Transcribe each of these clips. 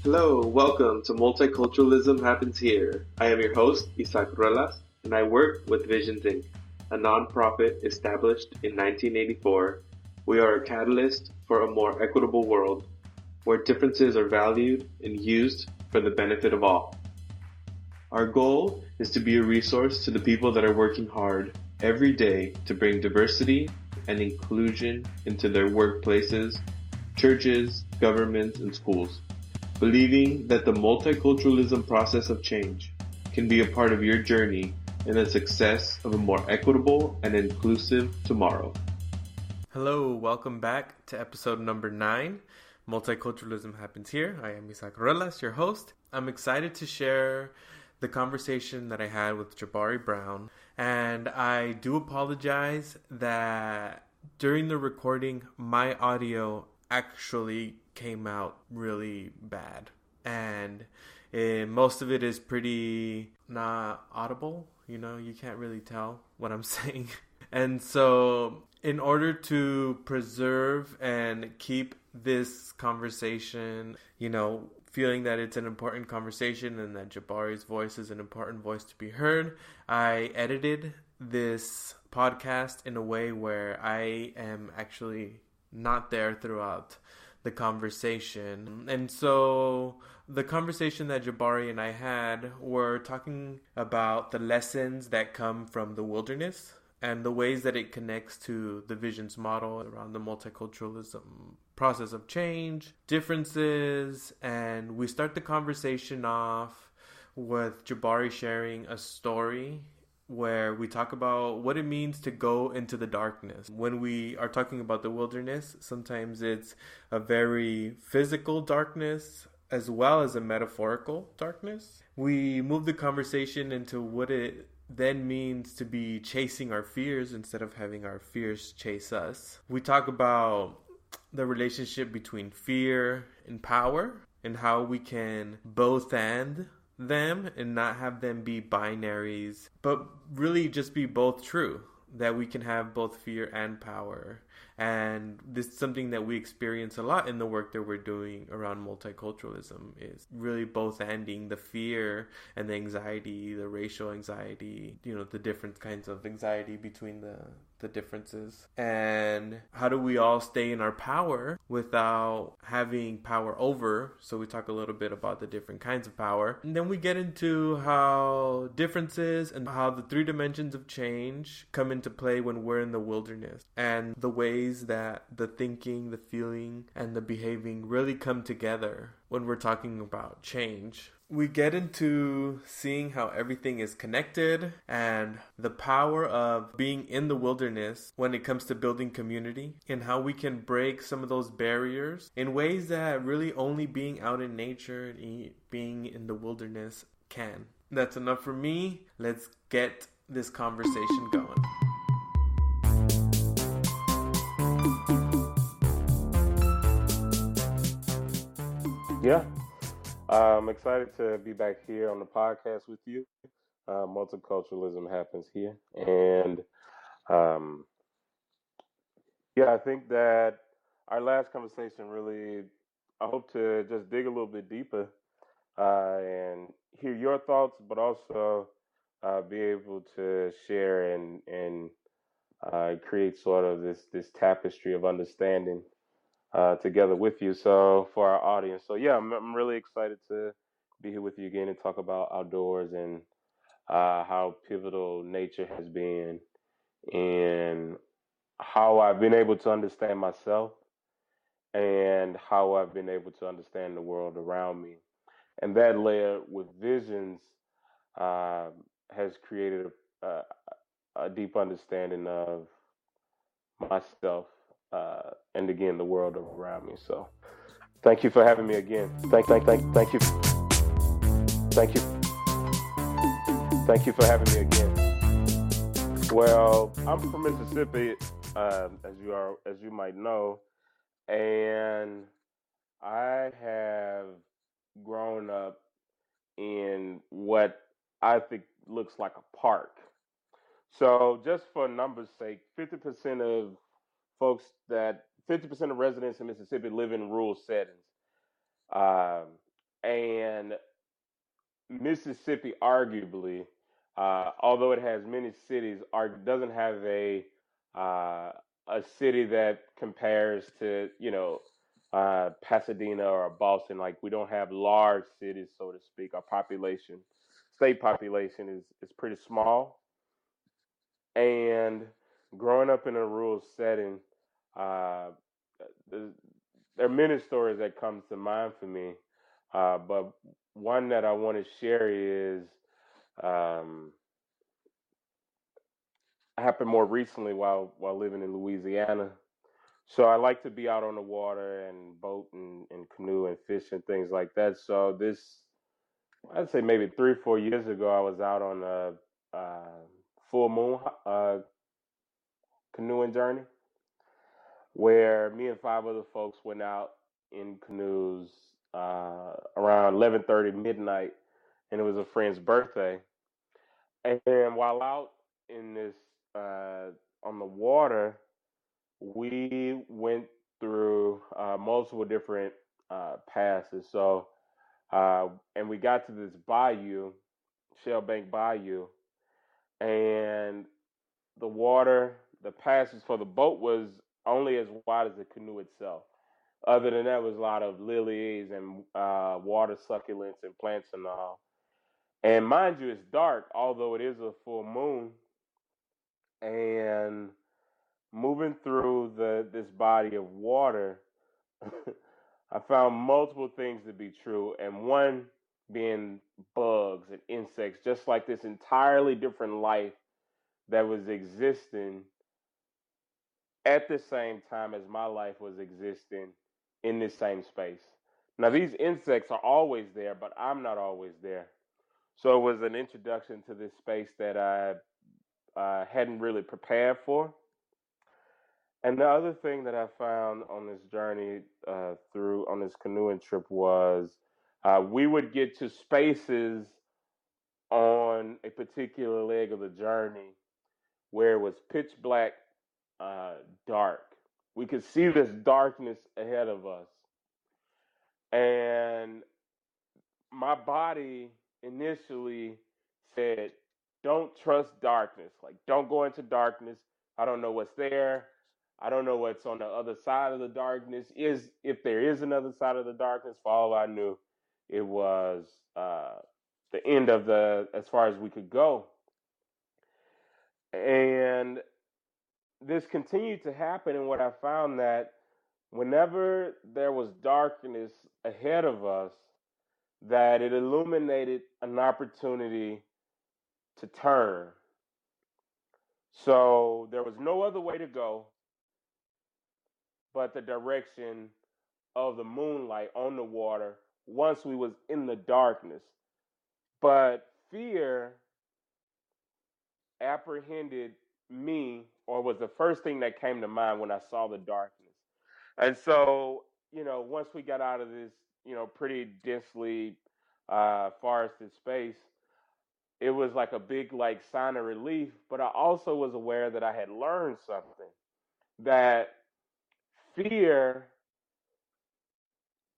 Hello, welcome to Multiculturalism Happens Here. I am your host, Ruelas, and I work with Visions Inc., a nonprofit established in 1984. We are a catalyst for a more equitable world, where differences are valued and used for the benefit of all. Our goal is to be a resource to the people that are working hard every day to bring diversity and inclusion into their workplaces, churches, governments, and schools. Believing that the multiculturalism process of change can be a part of your journey in the success of a more equitable and inclusive tomorrow. Hello, welcome back to episode number 9. Multiculturalism Happens Here. I am Ruelas, your host. I'm excited to share the conversation that I had with Jabari Brown, and I do apologize that during the recording my audio actually came out really bad, and most of it is pretty not audible. You can't really tell what I'm saying. And so in order to preserve and keep this conversation, feeling that it's an important conversation and that Jabari's voice is an important voice to be heard, I edited this podcast in a way where I am actually not there throughout the conversation. And so the conversation that Jabari and I had were talking about the lessons that come from the wilderness and the ways that it connects to the Visions model around the multiculturalism process of change, differences, and we start the conversation off with Jabari sharing a story where we talk about what it means to go into the darkness. When we are talking about the wilderness, sometimes it's a very physical darkness as well as a metaphorical darkness. We move the conversation into what it then means to be chasing our fears instead of having our fears chase us. We talk about the relationship between fear and power and how we can both and them and not have them be binaries, but really just be both true, that we can have both fear and power. And this is something that we experience a lot in the work that we're doing around multiculturalism, is really both ending the fear and the anxiety, the racial anxiety, the different kinds of anxiety between the differences. And how do we all stay in our power without having power over? So we talk a little bit about the different kinds of power. And then we get into how differences and how the 3 dimensions of change come into play when we're in the wilderness, and the ways that the thinking, the feeling, and the behaving really come together when we're talking about change. We get into seeing how everything is connected and the power of being in the wilderness when it comes to building community, and how we can break some of those barriers in ways that really only being out in nature and being in the wilderness can. That's enough for me. Let's get this conversation going. Yeah, I'm excited to be back here on the podcast with you. Multiculturalism Happens Here. And I think that our last conversation really, I hope to just dig a little bit deeper and hear your thoughts, but also be able to share and create sort of this tapestry of understanding together with you. So for our audience, I'm really excited to be here with you again and talk about outdoors and how pivotal nature has been, and how I've been able to understand myself and how I've been able to understand the world around me. And that layer with visions uh, has created a deep understanding of myself and again the world around me. So thank you for having me again. Thank you, thank you for having me again. Well, I'm from Mississippi, as you might know, and I have grown up in what I think looks like a park. So just for numbers' sake, 50% of folks that 50% of residents in Mississippi live in rural settings. Um, And Mississippi, arguably, although it has many cities, doesn't have uh, a city that compares to Pasadena or Boston. Like we don't have large cities, so to speak. Our population, state population, is pretty small. And growing up in a rural setting, uh, the, there are many stories that comes to mind for me, but one that I want to share is um, happened more recently while living in Louisiana. So I like to be out on the water and boat and canoe and fish and things like that. So I'd say maybe 3 or 4 years ago, I was out on a full moon canoeing journey where me and five other folks went out in canoes around 11:30 midnight, and it was a friend's birthday. And while out in this on the water, we went through multiple different passes. So and we got to this bayou, Shellbank Bayou, and the water, the passage for the boat was only as wide as the canoe itself. Other than that, was a lot of lilies and water succulents and plants and all. And mind you, it's dark, although it is a full moon. And moving through this body of water, I found multiple things to be true, and one being bugs and insects, just like this entirely different life that was existing at the same time as my life was existing in this same space. Now, these insects are always there, but I'm not always there. So it was an introduction to this space that I hadn't really prepared for. And the other thing that I found on this journey through on this canoeing trip was we would get to spaces on a particular leg of the journey where it was pitch black, uh, dark. We could see this darkness ahead of us. And my body initially said, don't trust darkness. Like, don't go into darkness. I don't know what's there. I don't know what's on the other side of the darkness. If there is another side of the darkness, for all I knew, it was the end of the as far as we could go. And this continued to happen, and what I found that whenever there was darkness ahead of us, that it illuminated an opportunity to turn. So there was no other way to go but the direction of the moonlight on the water once we was in the darkness. But fear apprehended me, or was the first thing that came to mind when I saw the darkness. And so, once we got out of this, pretty densely forested space, it was like a big like sign of relief. But I also was aware that I had learned something, that fear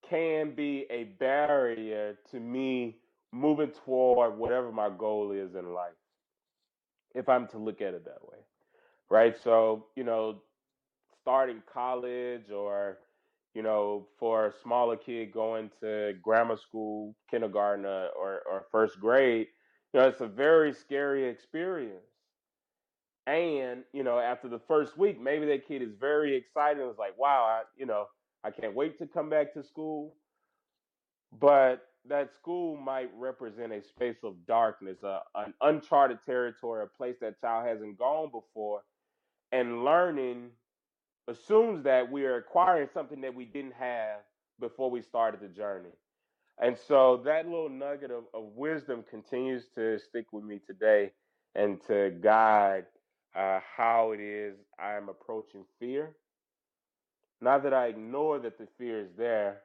can be a barrier to me moving toward whatever my goal is in life, if I'm to look at it that way, right? So, starting college, or, for a smaller kid going to grammar school, kindergarten, or first grade, it's a very scary experience. And, after the first week, maybe that kid is very excited. It's like, wow, I can't wait to come back to school. But that school might represent a space of darkness, an uncharted territory, a place that child hasn't gone before. And learning assumes that we are acquiring something that we didn't have before we started the journey. And so that little nugget of wisdom continues to stick with me today and to guide how it is I am approaching fear. Not that I ignore that the fear is there,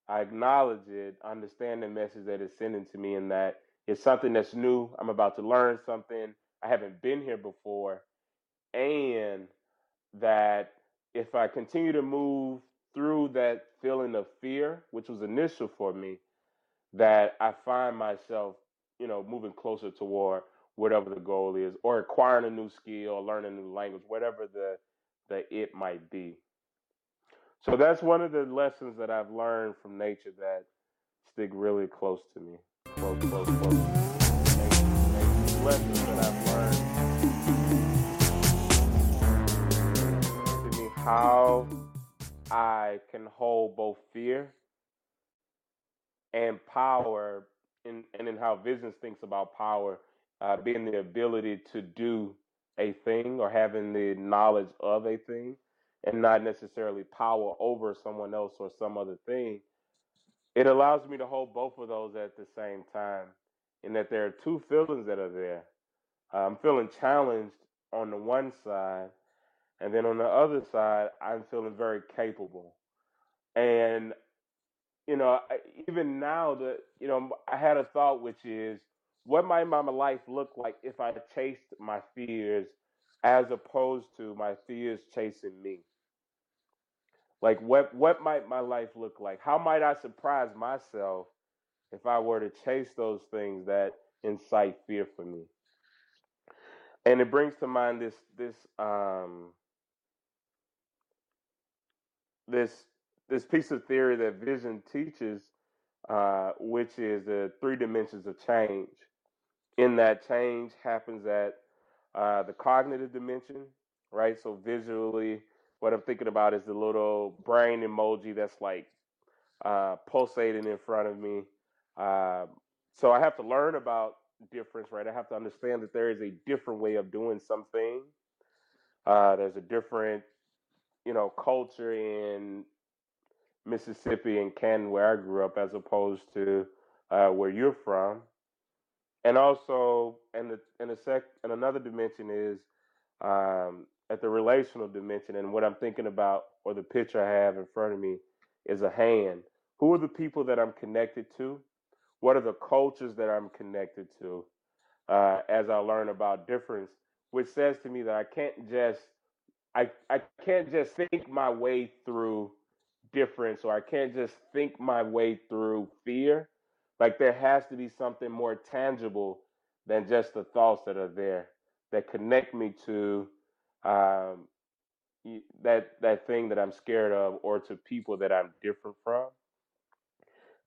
I acknowledge it, understand the message that it's sending to me, and that it's something that's new. I'm about to learn something. I haven't been here before. And that if I continue to move through that feeling of fear, which was initial for me, that I find myself, moving closer toward whatever the goal is, or acquiring a new skill, or learning a new language, whatever the it might be. So that's one of the lessons that I've learned from nature that stick really close to me. Close. Lessons that I've learned to me how I can hold both fear and power, and in how Visions thinks about power, being the ability to do a thing or having the knowledge of a thing, and not necessarily power over someone else or some other thing. It allows me to hold both of those at the same time, in that there are two feelings that are there. I'm feeling challenged on the one side, and then on the other side, I'm feeling very capable. And even now, I had a thought, which is, what might my life look like if I chased my fears as opposed to my fears chasing me? Like, what might my life look like? How might I surprise myself if I were to chase those things that incite fear for me? And it brings to mind this this piece of theory that Vision teaches, which is the three dimensions of change. In that, change happens at the cognitive dimension, right? So visually, what I'm thinking about is the little brain emoji that's like pulsating in front of me. Um, so I have to learn about difference, right? I have to understand that there is a different way of doing something. There's a different, culture in Mississippi and Canton, where I grew up, as opposed to where you're from. And also, and another dimension is at the relational dimension. And what I'm thinking about, or the picture I have in front of me, is a hand. Who are the people that I'm connected to? What are the cultures that I'm connected to? As I learn about difference, which says to me that I can't just think my way through difference, or I can't just think my way through fear. Like, there has to be something more tangible than just the thoughts that are there, that connect me to um, that thing that I'm scared of, or to people that I'm different from.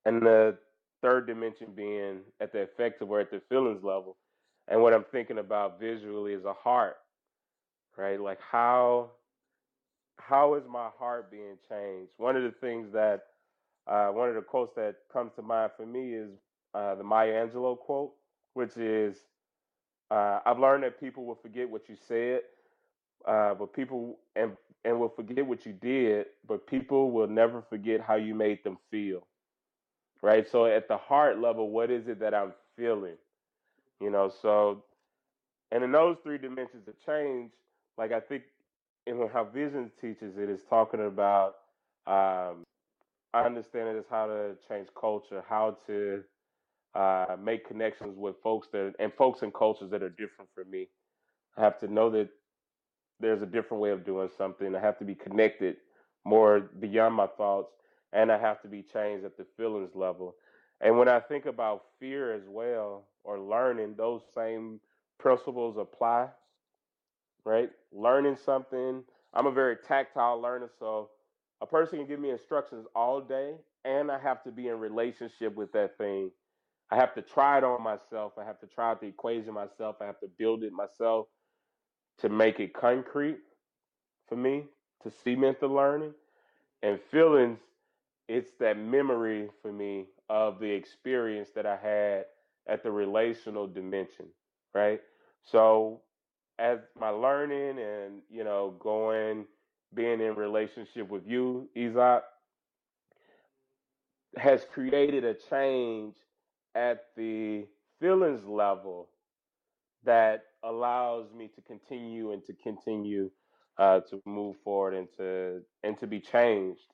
And the third dimension being at the affective or at the feelings level. And what I'm thinking about visually is a heart, right? Like, how is my heart being changed? One of the things that one of the quotes that comes to mind for me is the Maya Angelou quote, which is, I've learned that people will forget what you said, but people and will forget what you did, but people will never forget how you made them feel. Right. So at the heart level, what is it that I'm feeling? So, and in those three dimensions of change, like, I think, and how Vision teaches it, is talking about, I understand it as how to change culture, how to make connections with folks and cultures that are different from me. I have to know that there's a different way of doing something. I have to be connected more beyond my thoughts, and I have to be changed at the feelings level. And when I think about fear as well, or learning, those same principles apply, right? Learning something, I'm a very tactile learner, so a person can give me instructions all day, and I have to be in relationship with that thing. I have to try it on myself. I have to try out the equation myself. I have to build it myself to make it concrete for me, to cement the learning. And feelings, it's that memory for me of the experience that I had at the relational dimension, right? So as my learning and, being in relationship with you, Isaac, has created a change at the feelings level that allows me to continue to move forward, and to be changed.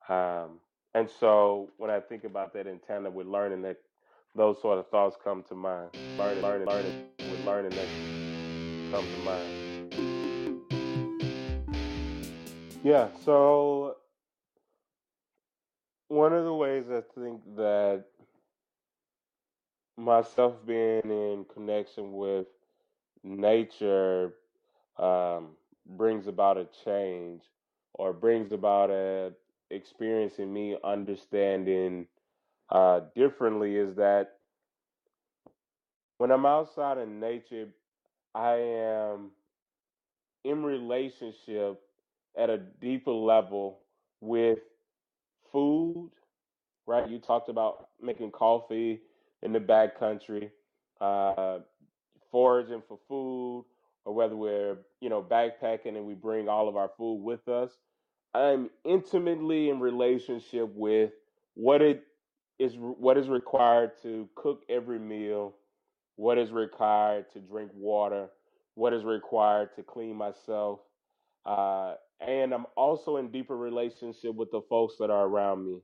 Um, and so when I think about that in tandem with learning, that those sort of thoughts come to mind. Learning that come to mind. Yeah. So one of the ways I think that myself being in connection with nature um, brings about a change or brings about a experience in me understanding differently is that when I'm outside in nature, I am in relationship at a deeper level with food, right? You talked about making coffee in the backcountry, uh, foraging for food, or whether we're, backpacking and we bring all of our food with us. I'm intimately in relationship with what is required to cook every meal, what is required to drink water, what is required to clean myself, and I'm also in deeper relationship with the folks that are around me.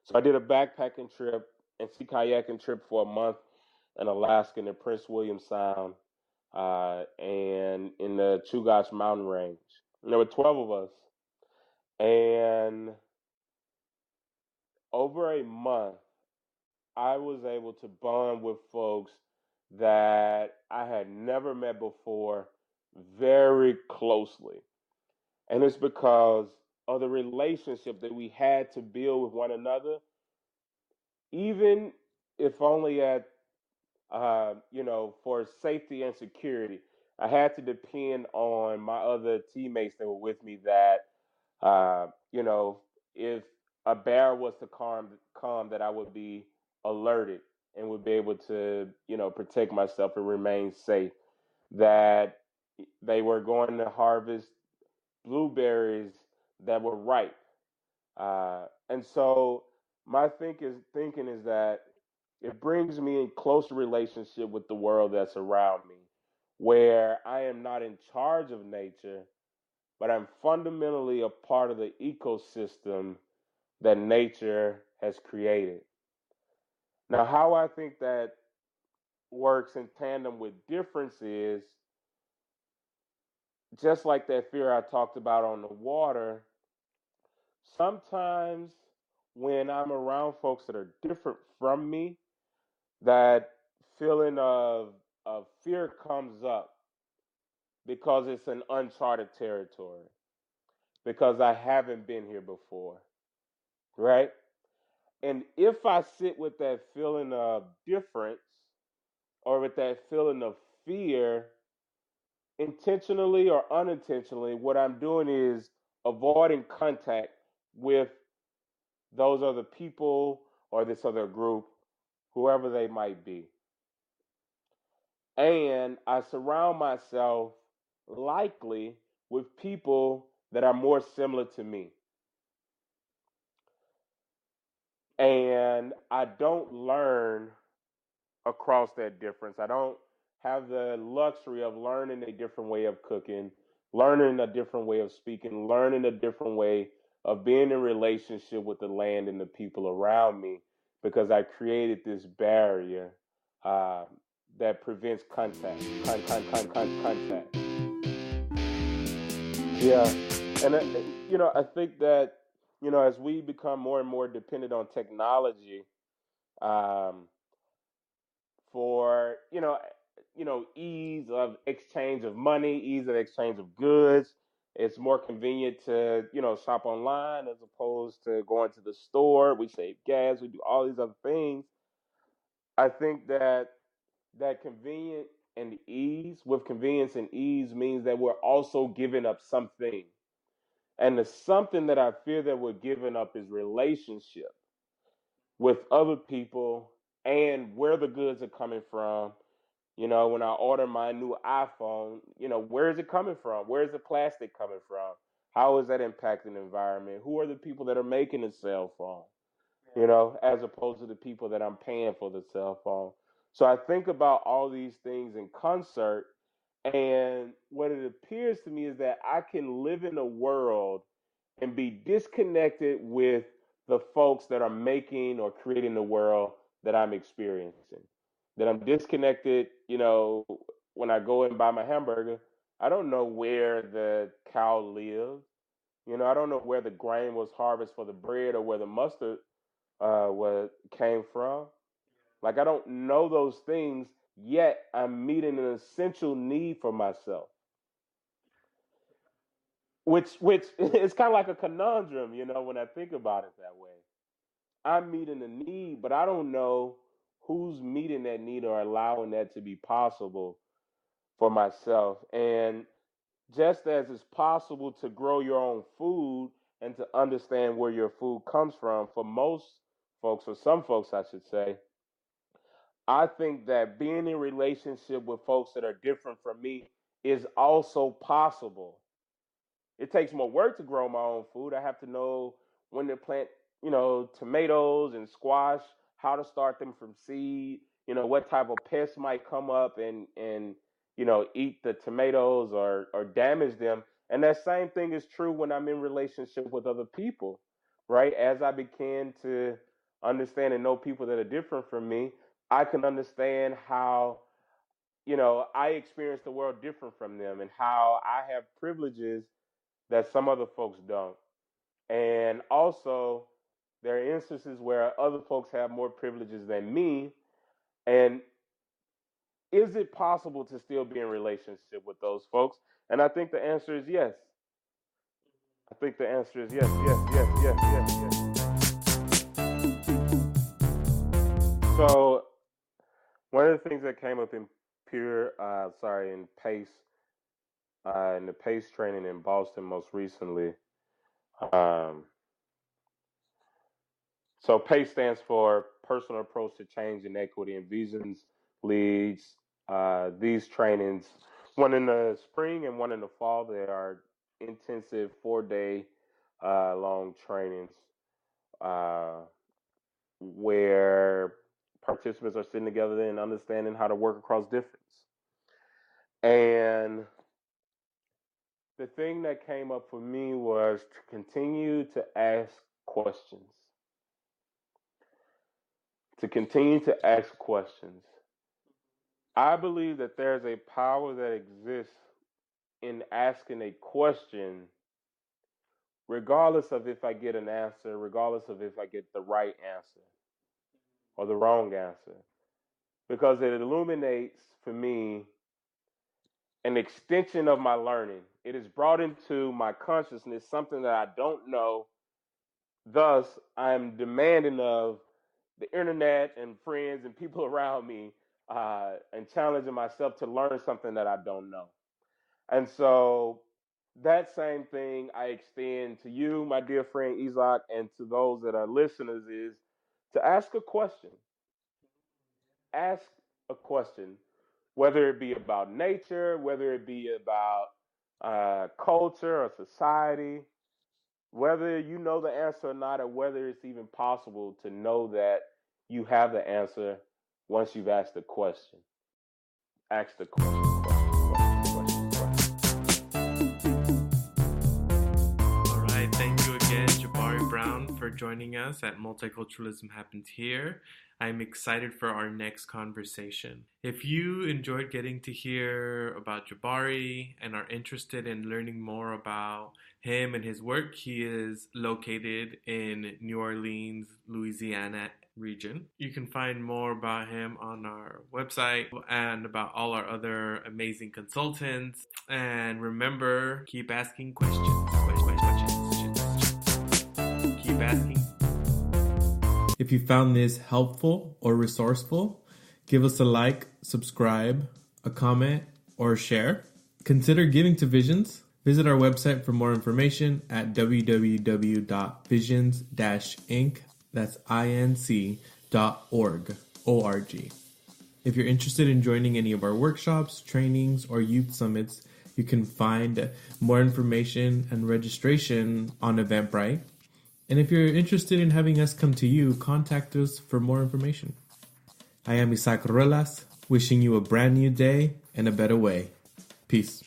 So I did a backpacking trip and sea kayaking trip for a month in Alaska in the Prince William Sound, and in the Chugach Mountain Range. And there were 12 of us, and over a month, I was able to bond with folks that I had never met before very closely. And it's because of the relationship that we had to build with one another, even if only for safety and security. I had to depend on my other teammates that were with me that, uh, you know, if a bear was to come, that I would be alerted and would be able to, protect myself and remain safe. That they were going to harvest blueberries that were ripe. And so my thinking is that it brings me in closer relationship with the world that's around me, where I am not in charge of nature, but I'm fundamentally a part of the ecosystem that nature has created. Now, how I think that works in tandem with difference is just like that fear I talked about on the water. Sometimes when I'm around folks that are different from me, that feeling of fear comes up because it's an uncharted territory, because I haven't been here before, right? And if I sit with that feeling of difference or with that feeling of fear, intentionally or unintentionally, what I'm doing is avoiding contact with those other people or this other group, whoever they might be. And I surround myself likely with people that are more similar to me. And I don't learn across that difference. I don't have the luxury of learning a different way of cooking, learning a different way of speaking, learning a different way of being in relationship with the land and the people around me, because I created this barrier uh, that prevents contact. Contact. Yeah, and I think that as we become more and more dependent on technology, um, for ease of exchange of money, ease of exchange of goods. It's more convenient to shop online as opposed to going to the store. We save gas. We do all these other things. I think that convenient and ease with convenience and ease means that we're also giving up something. And the something that I fear that we're giving up is relationship with other people and where the goods are coming from. When I order my new iPhone, where is it coming from? Where is the plastic coming from? How is that impacting the environment? Who are the people that are making the cell phone? As opposed to the people that I'm paying for the cell phone. So I think about all these things in concert, and what it appears to me is that I can live in a world and be disconnected with the folks that are making or creating the world that I'm experiencing. That I'm disconnected, when I go and buy my hamburger, I don't know where the cow lives. I don't know where the grain was harvested for the bread or where the mustard came from. Like I don't know those things, yet I'm meeting an essential need for myself. Which is kind of like a conundrum, when I think about it that way. I'm meeting a need, but I don't know who's meeting that need or allowing that to be possible for myself. And just as it's possible to grow your own food and to understand where your food comes from, for most folks, or some folks, I should say, I think that being in relationship with folks that are different from me is also possible. It takes more work to grow my own food. I have to know when to plant, tomatoes and squash, how to start them from seed, what type of pests might come up and eat the tomatoes or damage them. And that same thing is true when I'm in relationship with other people, right? As I begin to understand and know people that are different from me, I can understand how, I experience the world different from them and how I have privileges that some other folks don't. And also, there are instances where other folks have more privileges than me. And is it possible to still be in relationship with those folks? And I think the answer is yes. I think the answer is yes, yes, yes, yes, yes, yes. So one of the things that came up in PACE, in the PACE training in Boston most recently. So PACE stands for Personal Approach to Change and Equity, and Visions leads these trainings, one in the spring and one in the fall. They are intensive 4-day long trainings where participants are sitting together and understanding how to work across difference. And the thing that came up for me was to continue to ask questions. To continue to ask questions. I believe that there's a power that exists in asking a question, regardless of if I get an answer, regardless of if I get the right answer or the wrong answer. Because it illuminates for me an extension of my learning. It is brought into my consciousness something that I don't know. Thus, I'm demanding of the internet and friends and people around me and challenging myself to learn something that I don't know. And so that same thing I extend to you, my dear friend Isaac, and to those that are listeners, is to ask a question. Ask a question, whether it be about nature, whether it be about culture or society, whether you know the answer or not, or whether it's even possible to know that you have the answer once you've asked the question. Ask the question. All right, thank you again, Jabari Brown, for joining us at Multiculturalism Happens Here. I'm excited for our next conversation. If you enjoyed getting to hear about Jabari and are interested in learning more about him and his work, he is located in New Orleans, Louisiana region. You can find more about him on our website and about all our other amazing consultants. And remember, keep asking questions. Keep asking. If you found this helpful or resourceful, give us a like, subscribe, a comment, or a share. Consider giving to Visions. Visit our website for more information at www.visions-inc, that's inc.org, O-R-G. If you're interested in joining any of our workshops, trainings, or youth summits, you can find more information and registration on Eventbrite. And if you're interested in having us come to you, contact us for more information. I am Isaac Ruelas, wishing you a brand new day and a better way. Peace.